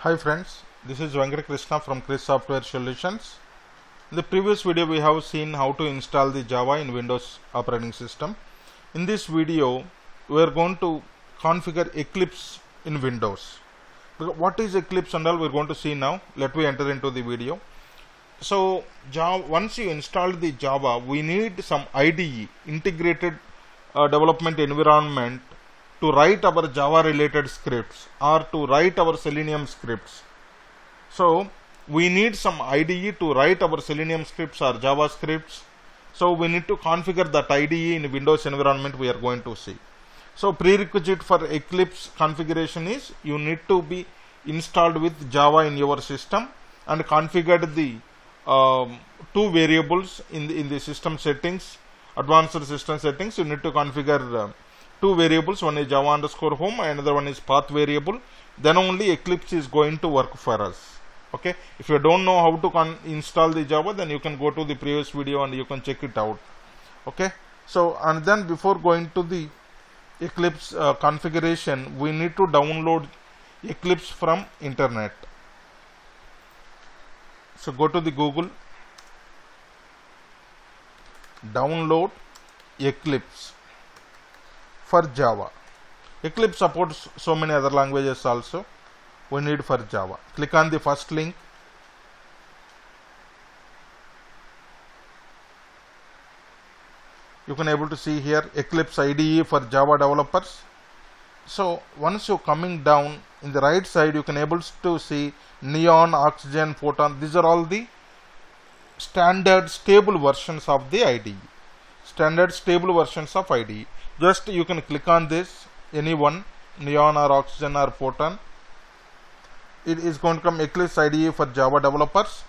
Hi friends, this is Venkat Krishna from Chris Software Solutions. In the previous video we have seen how to install the Java in Windows operating system. In this video we are going to configure Eclipse in Windows. What is Eclipse and all we are going to see now. Let me enter into the video. So once you install the Java, we need some IDE, integrated development environment, to write our Java related scripts or to write our Selenium scripts. So we need some IDE to write our Selenium scripts or Java scripts. So we need to configure that IDE in Windows environment we are going to see. So prerequisite for Eclipse configuration is you need to be installed with Java in your system and configured the two variables in the system settings, advanced system settings. You need to configure two variables, one is Java underscore home and another one is path variable. Then only Eclipse is going to work for us. Okay, if you don't know how to install the Java, then you can go to the previous video and you can check it out. Okay, so and then before going to the Eclipse configuration, we need to download Eclipse from internet. So go to the Google, download Eclipse for Java. Eclipse supports so many other languages also. We need for Java. Click on the first link. You can able to see here Eclipse IDE for Java developers. So once you coming down in the right side, you can able to see Neon, Oxygen, Photon. These are all the standard stable versions of the IDE. Standard stable versions of IDE. Just you can click on this, any one, Neon or Oxygen or Photon. It is going to come Eclipse IDE for Java developers,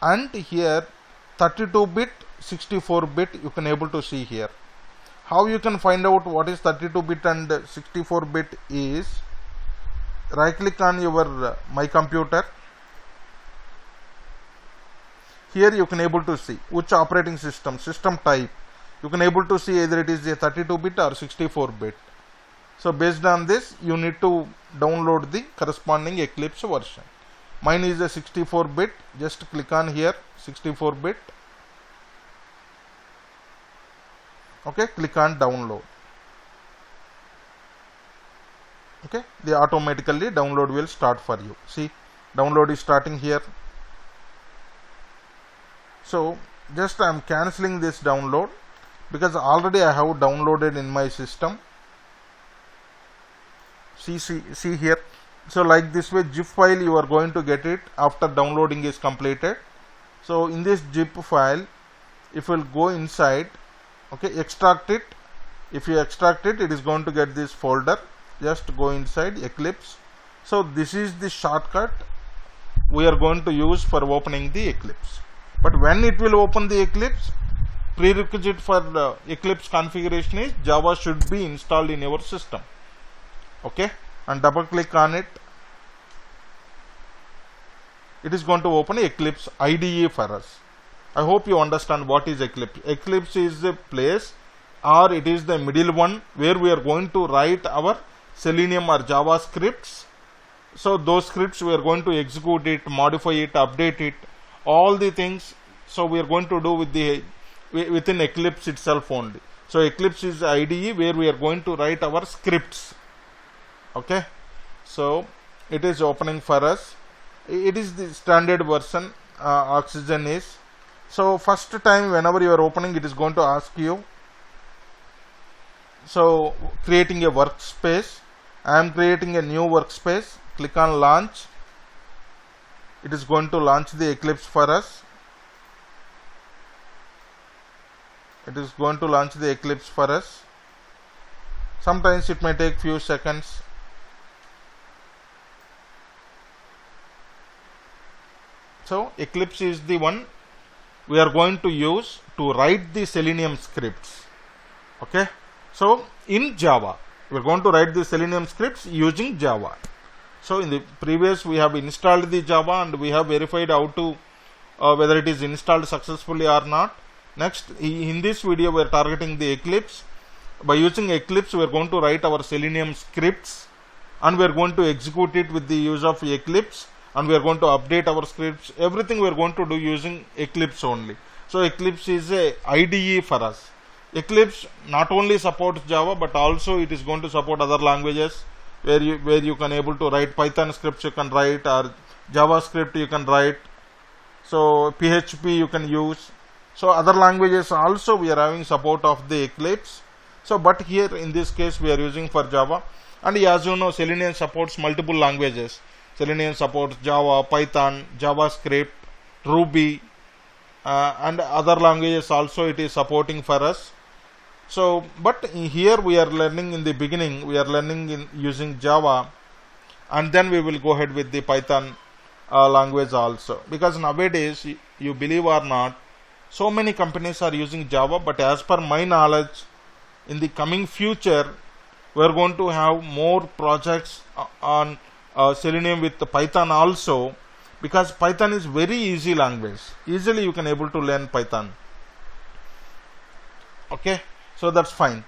and here 32-bit, 64-bit you can able to see here. How you can find out what is 32-bit and 64-bit is right click on your My Computer. Here you can able to see which operating system type. You can able to see either it is a 32-bit or 64-bit. So based on this, you need to download the corresponding Eclipse version. Mine is a 64-bit. Just click on here, 64-bit. Okay, click on download. Okay, the automatically download will start for you. See, download is starting here. So just I am cancelling this download because already I have downloaded in my system. See here. So like this way, zip file you are going to get it after downloading is completed. So in this zip file, if you will go inside, okay, extract it. If you extract it, it is going to get this folder. Just go inside Eclipse. So this is the shortcut we are going to use for opening the Eclipse. But when it will open the Eclipse, prerequisite for the Eclipse configuration is Java should be installed in your system. Okay, and double click on it. It is going to open Eclipse IDE for us. I hope you understand what is Eclipse. Eclipse is the place, or it is the middle one where we are going to write our Selenium or Java scripts. So those scripts we are going to execute it, modify it, update it, all the things. So we are going to do with the within Eclipse itself only. So Eclipse is the IDE where we are going to write our scripts. Okay, so it is opening for us. It is the standard version. Oxygen is. So first time whenever you are opening, it is going to ask you. So creating a workspace. I am creating a new workspace. Click on launch. It is going to launch the Eclipse for us. It is going to launch the Eclipse for us. Sometimes it may take few seconds. So Eclipse is the one we are going to use to write the Selenium scripts. Okay, so in Java we are going to write the Selenium scripts using Java. So in the previous we have installed the Java and we have verified how to whether it is installed successfully or not. Next, in this video we are targeting the Eclipse. By using Eclipse we are going to write our Selenium scripts. and we are going to execute it with the use of Eclipse, and we are going to update our scripts. Everything we are going to do using Eclipse only. So Eclipse is a IDE for us. Eclipse not only supports Java, but also it is going to support other languages where you can able to write Python scripts you can write, or JavaScript you can write. So PHP you can use. So other languages also we are having support of the Eclipse. So but here in this case we are using for Java, and as you know, Selenium supports multiple languages. Selenium supports Java, Python, JavaScript, Ruby, and other languages also it is supporting for us. So but here we are learning, in the beginning we are learning in using Java, and then we will go ahead with the Python language also, because nowadays, you believe or not, so many companies are using Java, but as per my knowledge, in the coming future we are going to have more projects on Selenium with Python also, because Python is very easy language. Easily you can able to learn Python. Okay, so that's fine.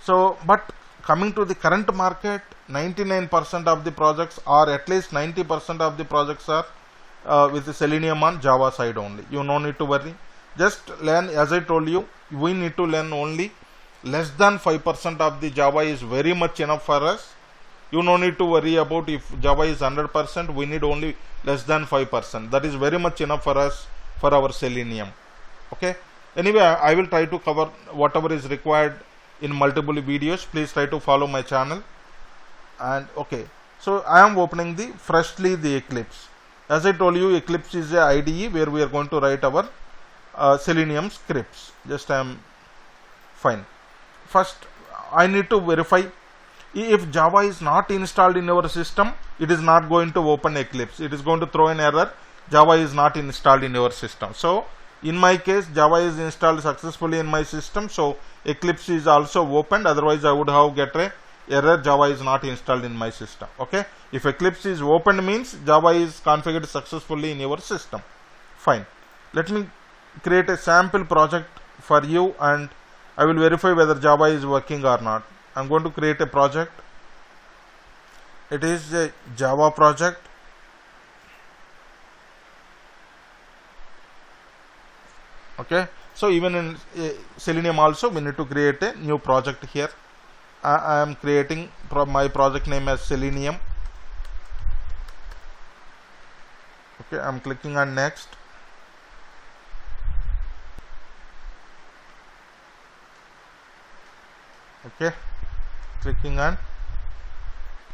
So but coming to the current market, 99% of the projects, or at least 90% of the projects are with the Selenium on Java side only. You no need to worry. Just learn, as I told you, we need to learn only less than 5% of the Java is very much enough for us. You no need to worry about if Java is 100%, we need only less than 5%. That is very much enough for us for our Selenium. Okay. Anyway, I will try to cover whatever is required in multiple videos. Please try to follow my channel. And okay, so I am opening freshly the Eclipse. As I told you, Eclipse is a IDE where we are going to write our Selenium scripts. Just I am fine. First, I need to verify if Java is not installed in your system. It is not going to open Eclipse. It is going to throw an error. Java is not installed in your system. So in my case, Java is installed successfully in my system. So Eclipse is also opened. Otherwise, I would have get a error, Java is not installed in my system. Okay, if Eclipse is opened, means Java is configured successfully in your system. Fine. Let me create a sample project for you, and I will verify whether Java is working or not. I am going to create a project. It is a Java project. Okay, so even in Selenium also we need to create a new project here. I am creating my project name as Selenium. Okay, I am clicking on next. Okay, clicking on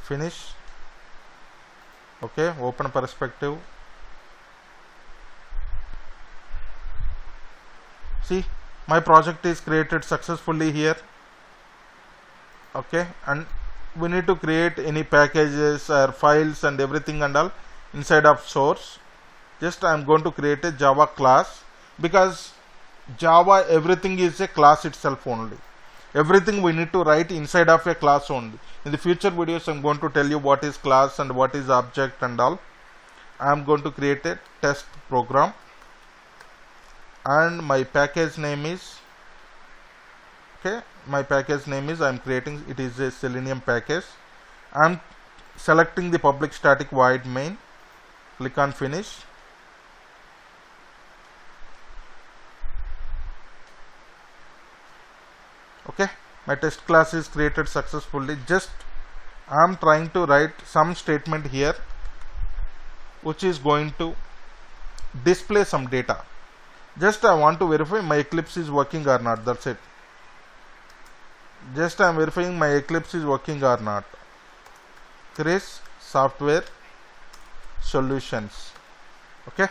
finish. Okay, open perspective. See, my project is created successfully here. Okay, and we need to create any packages or files and everything and all inside of source. Just I am going to create a Java class, because Java everything is a class itself only. Everything we need to write inside of a class only. In the future videos, I am going to tell you what is class and what is object and all. I am going to create a test program, and my package name is, okay, my package name is, I am creating, it is a Selenium package. I am selecting the public static void main. Click on finish. Okay, my test class is created successfully. Just I am trying to write some statement here which is going to display some data. Just I want to verify my Eclipse is working or not. That's it. Just I am verifying my Eclipse is working or not. Chris Software Solutions. Okay.